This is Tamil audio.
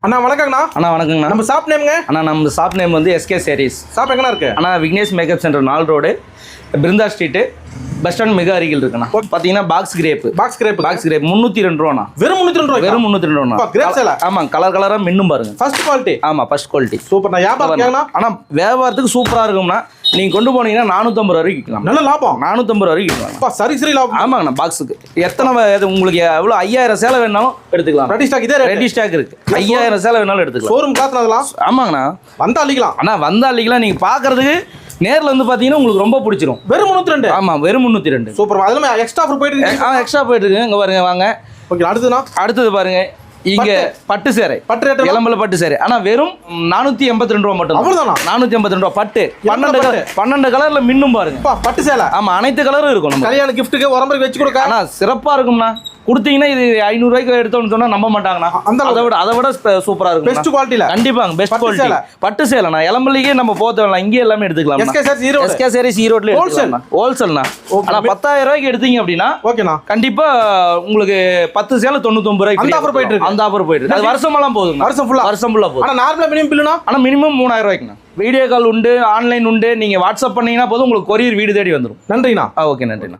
அண்ணா வணக்கங்கண்ணா. அண்ணா வணக்கங்கண்ணா. நம்ம ஷாப் நேம்ங்க? அண்ணா நம்ம ஷாப் நேம் வந்து எஸ்கே சாரீஸ். ஷாப் எங்கண்ணா இருக்கு? அண்ணா Vignesh makeup centre 4 road Brindha street bus stand மிக அருகில் இருக்குண்ணா. பார்த்தீங்கன்னா பாக்ஸ் கிரேப் 302 ரூபாண்ணா. வெறும் 302 ரூபாய். வெறும் 302 ரூபாண்ணா. கிரேப் சேல. ஆமாம், கலர் கலராக மின்னும் பாருங்க. First quality. ஆமாம், ஃபர்ஸ்ட் குவாலிட்டி. சூப்பர்ண்ணா. வியாபாரம் ஆனால் வியாபாரத்துக்கு சூப்பராக இருக்கும்ண்ணா. நீங்கள் கொண்டு போனீங்கன்னா 450 ரூபா வரைக்கும் விற்கலாம். நல்ல லாபம். 450 ரூபா வரைக்கும் விற்கலாம். சரி லாபம். ஆமாங்கண்ணா. பாக்ஸுக்கு எத்தனை உங்களுக்கு எவ்வளோ 5000 சேலை வேணாலும் எடுத்துக்கலாம். ரெடி ஸ்டாக் இதே ரெடி ஸ்டாக் இருக்கு. 5000 சேலை வேணாலும் எடுத்துக்கலாம். ஷோரூம் காசு அதெல்லாம். ஆமாங்கண்ணா. வந்தா அள்ளிக்கலாம். அண்ணா வந்தா அள்ளிக்கலாம். நீங்கள் பார்க்கறதுக்கு நேரில் வந்து பார்த்தீங்கன்னா உங்களுக்கு ரொம்ப பிடிச்சிரும். வெறும் 302. ஆமாம், வெறும் 302. சூப்பர். அதுல எக்ஸ்ட்ரா ஆஃபர் போயிட்டு இருக்கு. எக்ஸ்ட்ரா போயிட்டு இருக்கு. இங்கே பாருங்க, வாங்க. ஓகே, அடுத்தது பாருங்க. இங்க பட்டு சேரை, பட்டு ரேட் இளம்பல பட்டு சேரை. ஆனா வெறும் 482 ரூபா மட்டும். அவ்வளவுதானா? 482 ரூபா. பட்டு 12 கலர்ல மின்னும் பாருங்க. பட்டு சேலை. ஆமா, அனைத்து கலரும் இருக்கும். நம்ம கல்யாண கிஃப்ட்டுக்கு உரம்பரைக்கு வச்சு கொடுக்க. ஆனா சிறப்பா இருக்கும்ண்ணா. கொடுத்தீங்கன்னா இது 500 ரூபாய்க்கு எடுத்தோம்னு சொன்னா நம்ப மாட்டாங்கண்ணா. அதை விட சூப்பரா இருக்கும். பெஸ்ட் குவாலிட்டில. கண்டிப்பாங்க, பெஸ்ட் குவாலிட்டி. பட்டு சேலைண்ணா. இளம்பலிக்கே நம்ம போத்தலாம். இங்கே எல்லாமே எடுத்துக்கலாம். எஸ்கே சாரீஸ் ஈரோட்ல ஹோல்சேல்ண்ணா. ஆனா 10,000 ரூபாய்க்கு எடுத்தீங்க அப்படின்னா ஓகேண்ணா, கண்டிப்பா உங்களுக்கு 10 சேலை 99 ரூபாய்க்கு அந்த ஆஃபர் போயிட்டு இருக்கு. அந்த ஆஃபர் போயிட்டு இருக்கு. அது வருஷமெல்லாம் போகுது. வருஷம் ஃபுல்லா போகுது. ஆனா நார்மலா மினிமம் பில்லுனா மினிமம் 3000 ரூபாய்க்குண்ணா. வீடியோ கால் உண்டு, ஆன்லைன் உண்டு. நீங்க வாட்ஸ்அப் பண்ணீங்கன்னா போதும், உங்களுக்கு கொரியர் வீடு தேடி வந்துடும். நன்றிண்ணா. ஓகே, நன்றிண்ணா.